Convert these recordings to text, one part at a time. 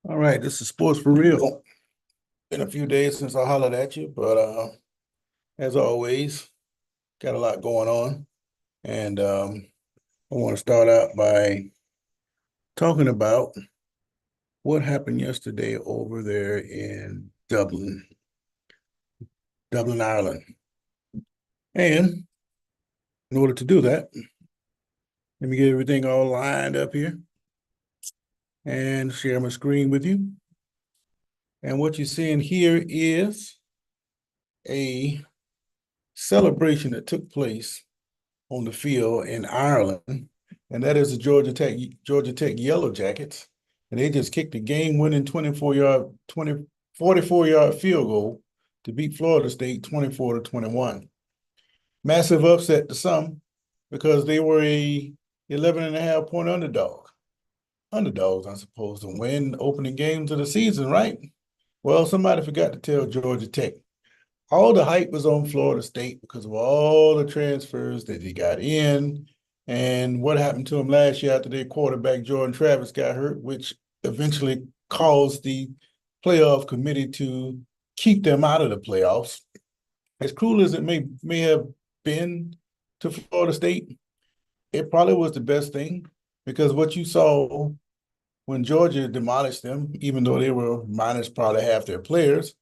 All right, this is Sports for Real. Been a few days since I hollered at you, but as always, got a lot going on. And I want to start out by talking about what happened yesterday over there in Dublin, Ireland. And in order to do that, let me get everything all lined up here and share my screen with you. And what you're seeing here is a celebration that took place on the field in Ireland, and that is the Georgia Tech Yellow Jackets. And they just kicked a game-winning 44-yard field goal to beat Florida State 24-21. Massive upset to some because they were a 11 and a half point underdog. Underdogs, I suppose, to win opening games of the season, right? Well, somebody forgot to tell Georgia Tech all the hype was on Florida State because of all the transfers that they got in and what happened to them last year after their quarterback Jordan Travis got hurt, which eventually caused the playoff committee to keep them out of the playoffs. As cruel as it may have been to Florida State, it probably was the best thing because what you saw when Georgia demolished them, even though they were minus probably half their players,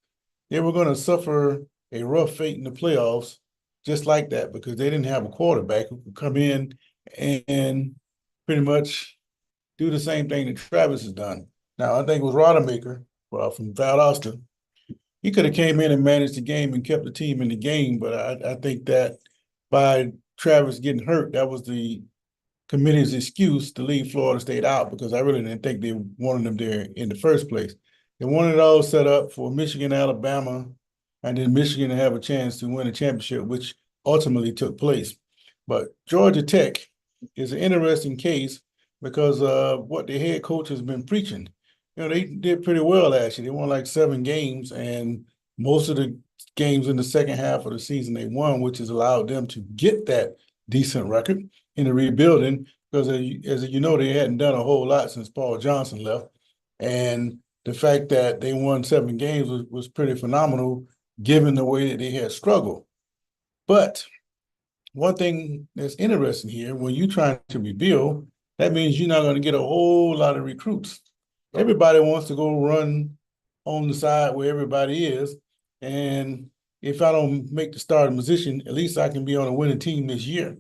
they were going to suffer a rough fate in the playoffs just like that because they didn't have a quarterback who could come in and pretty much do the same thing that Travis has done. Now, I think it was Rodemaker from Valdosta. He could have came in and managed the game and kept the team in the game, but I think that by Travis getting hurt, that was the committee's excuse to leave Florida State out because I really didn't think they wanted them there in the first place. They wanted it all set up for Michigan, Alabama, and then Michigan to have a chance to win a championship, which ultimately took place. But Georgia Tech is an interesting case because of what the head coach has been preaching. They did pretty well last year. They won like 7 games, and most of the games in the second half of the season they won, which has allowed them to get that decent record in the rebuilding because, as you know, they hadn't done a whole lot since Paul Johnson left. And the fact that they won 7 games was pretty phenomenal given the way that they had struggled. But one thing that's interesting here, when you're trying to rebuild, that means you're not going to get a whole lot of recruits. Everybody wants to go run on the side where everybody is. And if I don't make the starting position, at least I can be on a winning team this year.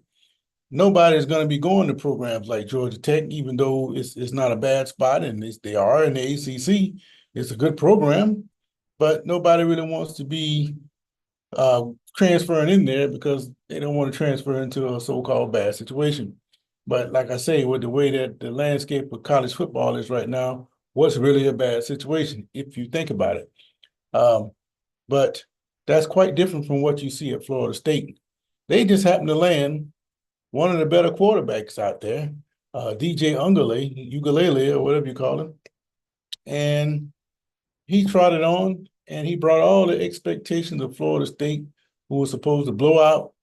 Nobody's going to be going to programs like Georgia Tech, even though it's not a bad spot, and they are in the ACC. It's a good program, but nobody really wants to be transferring in there because they don't want to transfer into a so-called bad situation. But like I say, with the way that the landscape of college football is right now, what's really a bad situation if you think about it? But that's quite different from what you see at Florida State. They just happen to land one of the better quarterbacks out there, DJ Ugalele, or whatever you call him. And he trotted on and he brought all the expectations of Florida State, who was supposed to blow out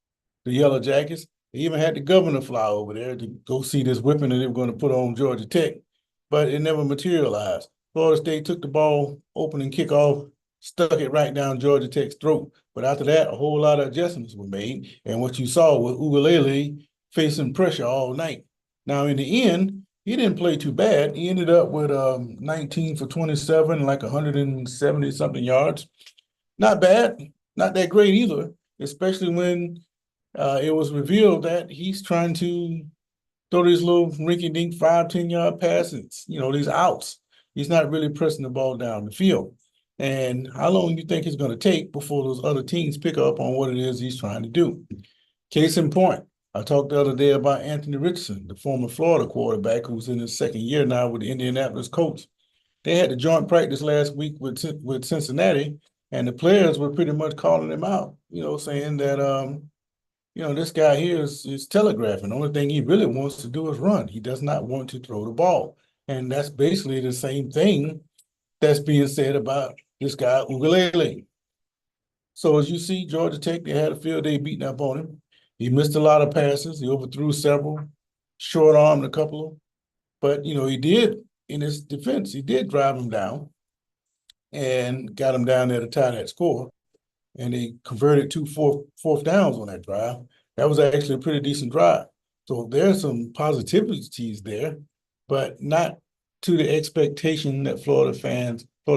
the Yellow Jackets. They even had the governor fly over there to go see this whipping that they were going to put on Georgia Tech, but it never materialized. Florida State took the ball opening kickoff, stuck it right down Georgia Tech's throat. But after that, a whole lot of adjustments were made. And what you saw was Ugalele facing pressure all night. Now, in the end, he didn't play too bad. He ended up with 19 for 27, like 170 something yards. Not bad, not that great either, especially when it was revealed that he's trying to throw these little rinky-dink 5, 10 yard passes, these outs. He's not really pressing the ball down the field. And how long do you think it's going to take before those other teams pick up on what it is he's trying to do? Case in point, I talked the other day about Anthony Richardson, the former Florida quarterback who's in his second year now with the Indianapolis Colts. They had the joint practice last week with Cincinnati, and the players were pretty much calling him out, saying that this guy here is telegraphing. The only thing he really wants to do is run. He does not want to throw the ball. And that's basically the same thing that's being said about this guy, Ugalele. So as you see, Georgia Tech, they had a field day beating up on him. He missed a lot of passes. He overthrew several, short-armed a couple. But, he did in his defense, he did drive him down and got him down there to tie that score. And they converted two fourth downs on that drive. That was actually a pretty decent drive. So there's some positivities there, but not to the expectation that Florida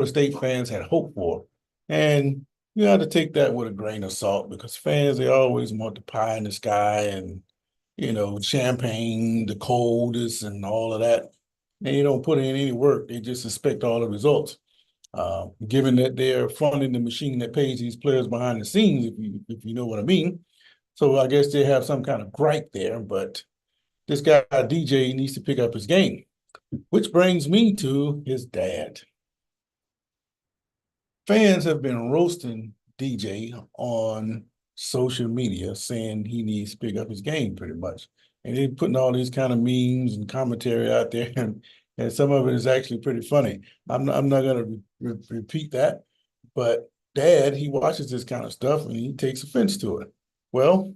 State fans had hoped for. And you have to take that with a grain of salt because fans, they always want the pie in the sky and, champagne, the coldest and all of that. And you don't put in any work. They just expect all the results. Given that they're funding the machine that pays these players behind the scenes, if you know what I mean. So I guess they have some kind of gripe there, but this guy DJ needs to pick up his game, which brings me to his dad. Fans have been roasting DJ on social media, saying he needs to pick up his game pretty much. And they're putting all these kind of memes and commentary out there, and some of it is actually pretty funny. I'm not going to repeat that, but Dad, he watches this kind of stuff and he takes offense to it. Well,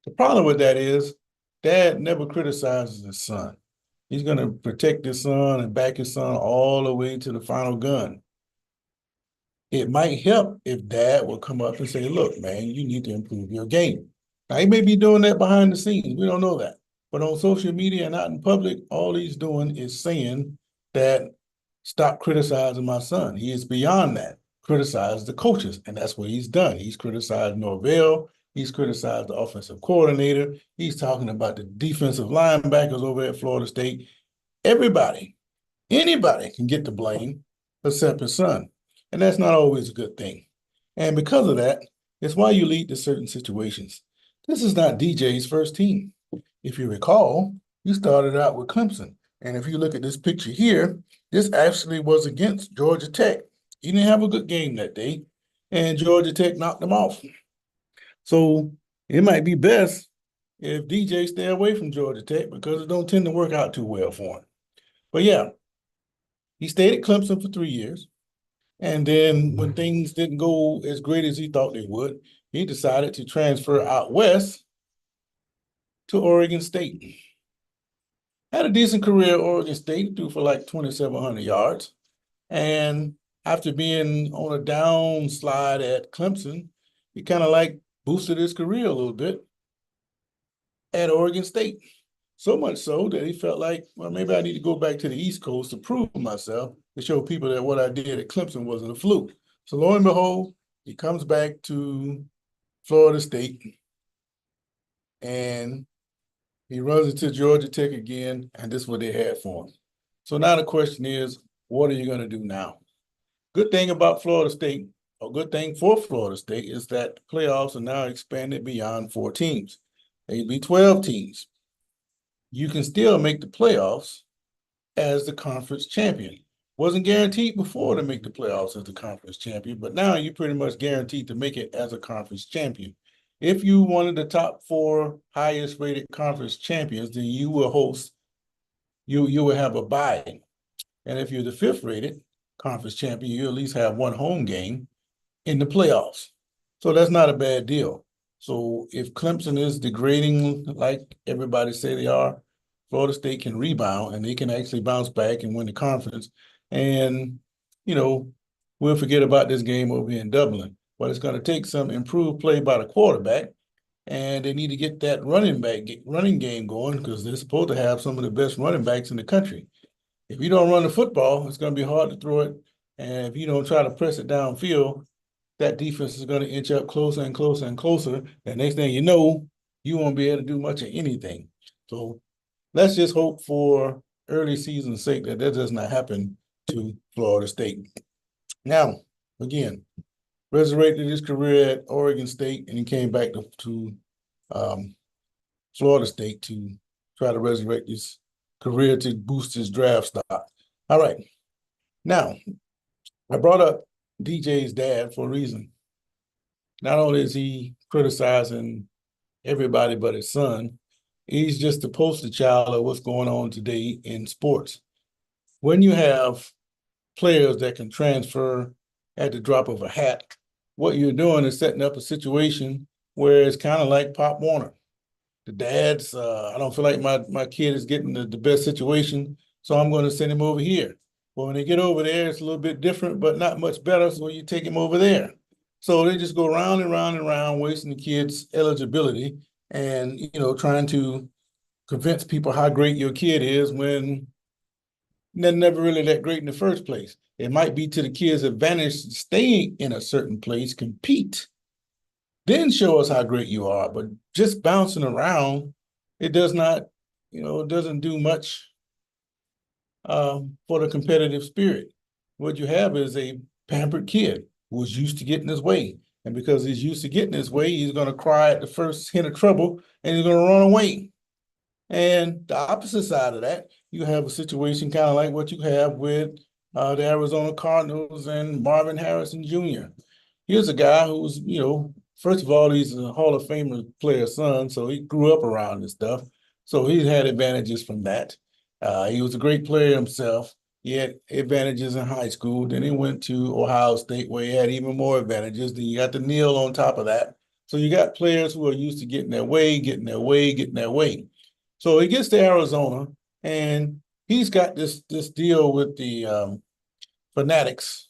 the problem with that is Dad never criticizes his son. He's going to protect his son and back his son all the way to the final gun. It might help if Dad will come up and say, look, man, you need to improve your game. Now, he may be doing that behind the scenes. We don't know that. But on social media and out in public, all he's doing is saying that stop criticizing my son. He is beyond that. Criticize the coaches, and that's what he's done. He's criticized Norvell. He's criticized the offensive coordinator. He's talking about the defensive linebackers over at Florida State. Everybody, anybody can get the blame except his son. And that's not always a good thing. And because of that, it's why you lead to certain situations. This is not DJ's first team. If you recall, you started out with Clemson. And if you look at this picture here, this actually was against Georgia Tech. He didn't have a good game that day, and Georgia Tech knocked him off. So it might be best if DJ stay away from Georgia Tech because it don't tend to work out too well for him. But yeah, he stayed at Clemson for 3 years. And then when things didn't go as great as he thought they would, he decided to transfer out west to Oregon State. Had a decent career at Oregon State, threw for like 2,700 yards. And after being on a downslide at Clemson, he kind of like boosted his career a little bit at Oregon State. So much so that he felt like, well, maybe I need to go back to the East Coast to prove myself, to show people that what I did at Clemson wasn't a fluke. So lo and behold, he comes back to Florida State and he runs into Georgia Tech again, and this is what they had for him. So now the question is, what are you going to do now? Good thing about Florida State, or good thing for Florida State, is that the playoffs are now expanded beyond 4 teams. They'd be 12 teams. You can still make the playoffs as the conference champion. Wasn't guaranteed before to make the playoffs as the conference champion, but now you're pretty much guaranteed to make it as a conference champion. If you one of the top 4 highest rated conference champions, then you will host, you will have a bye. And if you're the 5th rated conference champion, you at least have 1 home game in the playoffs. So that's not a bad deal. So if Clemson is degrading like everybody say they are, Florida State can rebound and they can actually bounce back and win the conference. And, we'll forget about this game over here in Dublin. But it's going to take some improved play by the quarterback. And they need to get that running game going because they're supposed to have some of the best running backs in the country. If you don't run the football, it's going to be hard to throw it. And if you don't try to press it downfield, that defense is going to inch up closer and closer and closer. And next thing you know, you won't be able to do much of anything. So let's just hope for early season sake that does not happen to Florida State. Now, again, resurrected his career at Oregon State, and he came back to Florida State to try to resurrect his career to boost his draft stock. All right. Now, I brought up DJ's dad for a reason. Not only is he criticizing everybody but his son, he's just the poster child of what's going on today in sports. When you have players that can transfer at the drop of a hat, what you're doing is setting up a situation where it's kind of like Pop Warner. The dads, I don't feel like my kid is getting the best situation, so I'm going to send him over here. Well, when they get over there, it's a little bit different, but not much better, so you take him over there. So they just go round and round and round, wasting the kids' eligibility and, trying to convince people how great your kid is when they're never really that great in the first place. It might be to the kid's advantage to stay in a certain place, compete, then show us how great you are. But just bouncing around, it does not, it doesn't do much for the competitive spirit. What you have is a pampered kid who's used to getting his way. And because he's used to getting his way, he's going to cry at the first hint of trouble and he's going to run away. And the opposite side of that, you have a situation kind of like what you have with the Arizona Cardinals and Marvin Harrison Jr. Here's a guy who's, first of all, he's a Hall of Famer player's son, so he grew up around this stuff. So he's had advantages from that. He was a great player himself. He had advantages in high school. Then he went to Ohio State where he had even more advantages. Then you got the Neil on top of that. So you got players who are used to getting their way, getting their way, getting their way. So he gets to Arizona, and he's got this deal with the Fanatics,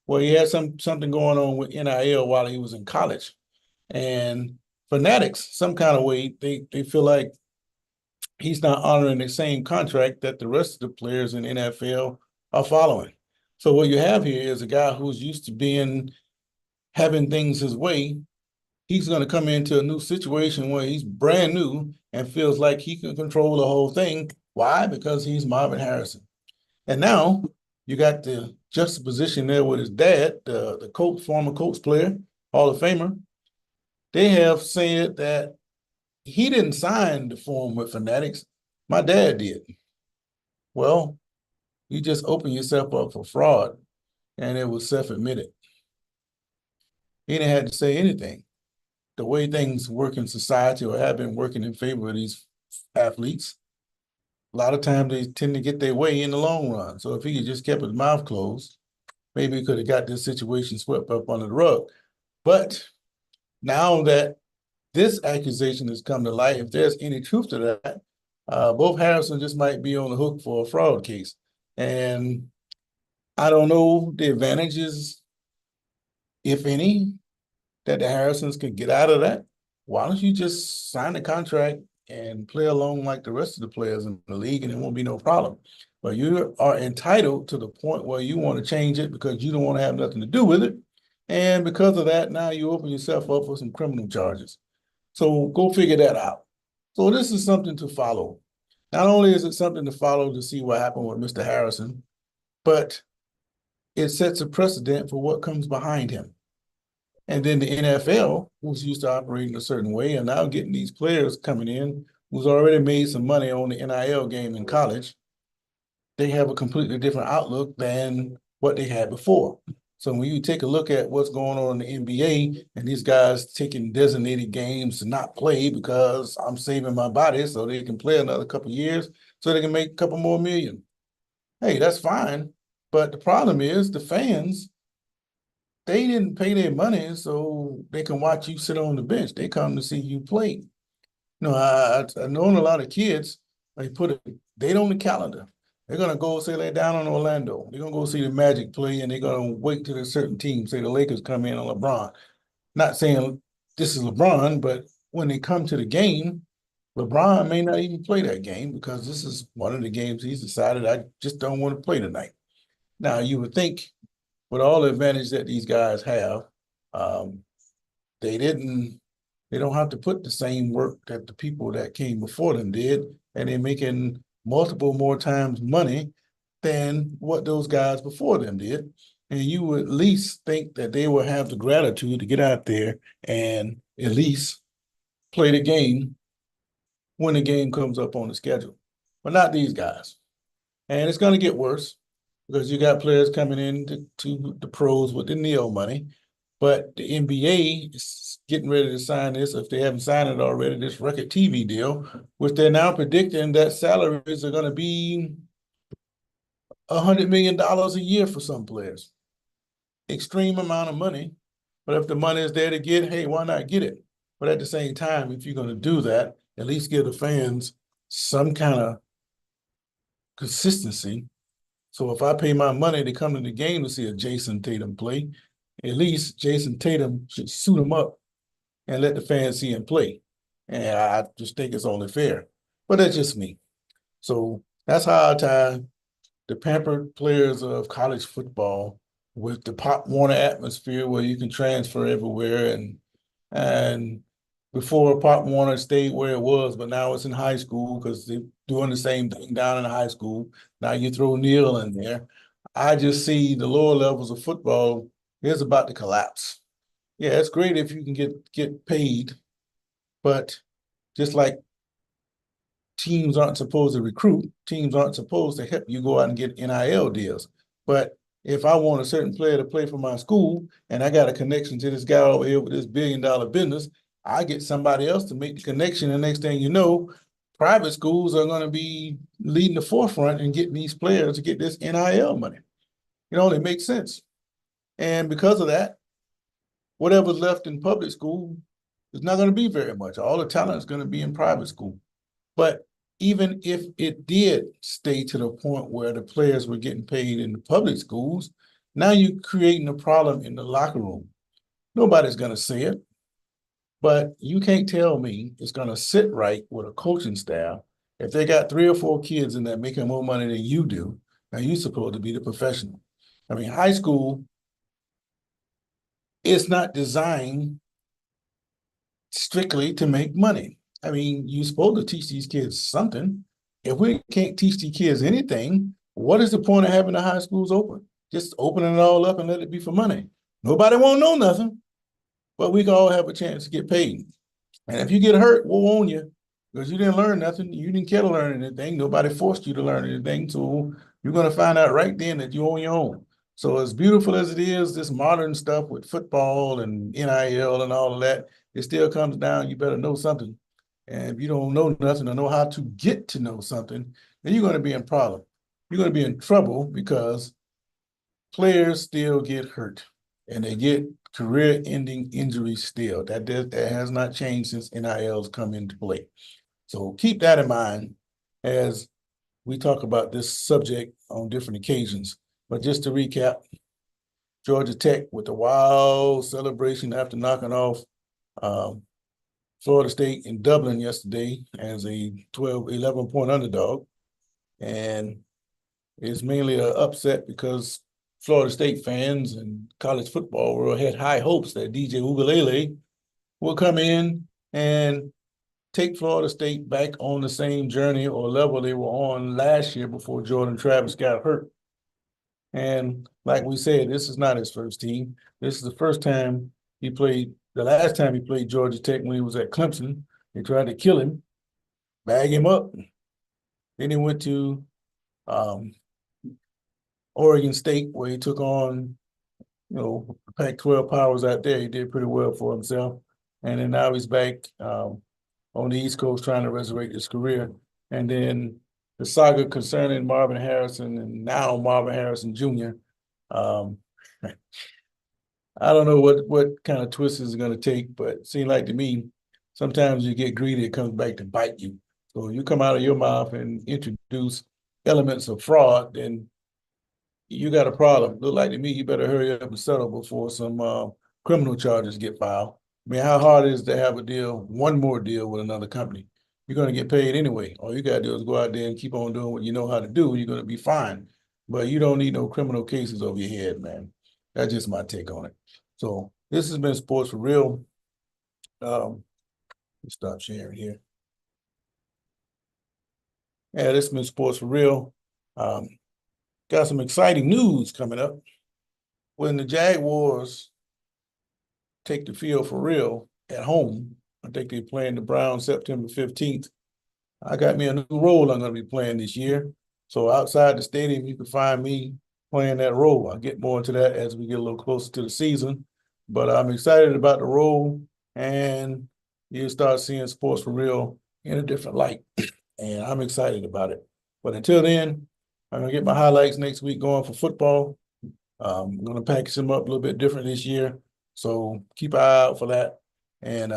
where he had something going on with NIL while he was in college. And Fanatics, some kind of way, they feel like he's not honoring the same contract that the rest of the players in NFL are following. So what you have here is a guy who's used to having things his way. He's going to come into a new situation where he's brand new and feels like he can control the whole thing. Why? Because he's Marvin Harrison. And now you got the juxtaposition there with his dad, the coach, former Colts player, Hall of Famer. They have said that he didn't sign the form with Fanatics. My dad did. Well, you just open yourself up for fraud, and it was self-admitted. He didn't have to say anything. The way things work in society or have been working in favor of these athletes, a lot of times they tend to get their way in the long run. So if he had just kept his mouth closed, maybe he could have got this situation swept up under the rug. But now that this accusation has come to light, if there's any truth to that, both Harrison just might be on the hook for a fraud case. And I don't know the advantages, if any, that the Harrisons could get out of that. Why don't you just sign the contract and play along like the rest of the players in the league, and it won't be no problem. But you are entitled to the point where you want to change it because you don't want to have nothing to do with it. And because of that, now you open yourself up for some criminal charges. So go figure that out. So this is something to follow. Not only is it something to follow to see what happened with Mr. Harrison, but it sets a precedent for what comes behind him. And then the NFL, who's used to operating a certain way, and now getting these players coming in who's already made some money on the NIL game in college, they have a completely different outlook than what they had before. So when you take a look at what's going on in the NBA and these guys taking designated games to not play because I'm saving my body so they can play another couple of years so they can make a couple more million. Hey, that's fine. But the problem is the fans, they didn't pay their money so they can watch you sit on the bench. They come to see you play. I've known a lot of kids, they put a date on the calendar. They're going to go, say, they're down in Orlando. They're going to go see the Magic play, and they're going to wait till a certain team, say the Lakers come in on LeBron. Not saying this is LeBron, but when they come to the game, LeBron may not even play that game because this is one of the games he's decided, I just don't want to play tonight. Now, you would think with all the advantage that these guys have, um, they don't have to put the same work that the people that came before them did, and they're making multiple more times money than what those guys before them did. And you would at least think that they will have the gratitude to get out there and at least play the game when the game comes up on the schedule. But not these guys. And it's going to get worse because you got players coming in to the pros with the Neo money. But the NBA is getting ready to sign this, if they haven't signed it already, this record TV deal, which they're now predicting that salaries are going to be $100 million a year for some players. Extreme amount of money. But if the money is there to get, hey, why not get it? But at the same time, if you're going to do that, at least give the fans some kind of consistency. So if I pay my money to come to the game to see a Jason Tatum play, at least Jason Tatum should suit him up and let the fans see him play. And I just think it's only fair. But that's just me. So that's how I tie the pampered players of college football with the Pop Warner atmosphere where you can transfer everywhere and before Pop Warner stayed where it was, but now it's in high school because they're doing the same thing down in high school. Now you throw Neil in there. I just see the lower levels of football is about to collapse. Yeah, it's great if you can get paid, but just like teams aren't supposed to recruit, teams aren't supposed to help you go out and get NIL deals. But if I want a certain player to play for my school and I got a connection to this guy over here with this $1 billion business, I get somebody else to make the connection. And next thing you know, private schools are going to be leading the forefront and getting these players to get this NIL money. You know, it makes sense. And because of that, whatever's left in public school is not going to be very much. All the talent is going to be in private school. But even if it did stay to the point where the players were getting paid in the public schools, now you're creating a problem in the locker room. Nobody's going to say it, but you can't tell me it's going to sit right with a coaching staff if they got 3 or 4 kids in there making more money than you do. Now you're supposed to be the professional. I mean, high school is not designed strictly to make money. I mean, you're supposed to teach these kids something. If we can't teach these kids anything, what is the point of having the high schools open? Just opening it all up and let it be for money. Nobody won't know nothing, but we can all have a chance to get paid. And if you get hurt, we'll own you because you didn't learn nothing. You didn't care to learn anything. Nobody forced you to learn anything. So you're going to find out right then that you're on your own. So as beautiful as it is, this modern stuff with football and NIL and all of that, it still comes down, you better know something. And if you don't know nothing or know how to get to know something, then you're going to be in problem. You're going to be in trouble because players still get hurt and they get career-ending injuries still. That has not changed since NIL's come into play. So keep that in mind as we talk about this subject on different occasions. But just to recap, Georgia Tech with the wild celebration after knocking off Florida State in Dublin yesterday as a 11-point underdog. And it's mainly an upset because Florida State fans and college football world had high hopes that DJ Ugalele will come in and take Florida State back on the same journey or level they were on last year before Jordan Travis got hurt. And like we said, this is not his first team. This is the first time he played. The last time he played Georgia Tech when he was at Clemson, they tried to kill him, bag him up. Then he went to Oregon State where he took on, Pac-12 powers out there. He did pretty well for himself. And then now he's back on the East Coast trying to resurrect his career. And then the saga concerning Marvin Harrison and now Marvin Harrison Jr. I don't know what kind of twist is going to take, but it seems like to me, sometimes you get greedy, it comes back to bite you. So you come out of your mouth and introduce elements of fraud, then you got a problem. Look like to me, you better hurry up and settle before some criminal charges get filed. I mean, how hard it is to have a deal, one more deal with another company? You're going to get paid anyway. All you got to do is go out there and keep on doing what you know how to do. You're going to be fine. But you don't need no criminal cases over your head, man. That's just my take on it. So this has been Sports for Real. Let's stop sharing here. Yeah, this has been Sports for Real. Got some exciting news coming up. When the Jaguars take the field for real at home, I think they're playing the Browns September 15th. I got me a new role I'm going to be playing this year. So outside the stadium, you can find me playing that role. I'll get more into that as we get a little closer to the season. But I'm excited about the role, and you'll start seeing Sports for Real in a different light. And I'm excited about it. But until then, I'm going to get my highlights next week going for football. I'm going to package them up a little bit different this year. So keep an eye out for that. And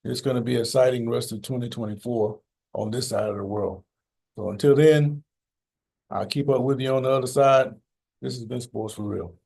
it's going to be an exciting rest of 2024 on this side of the world. So until then, I'll keep up with you on the other side. This has been Sports for Real.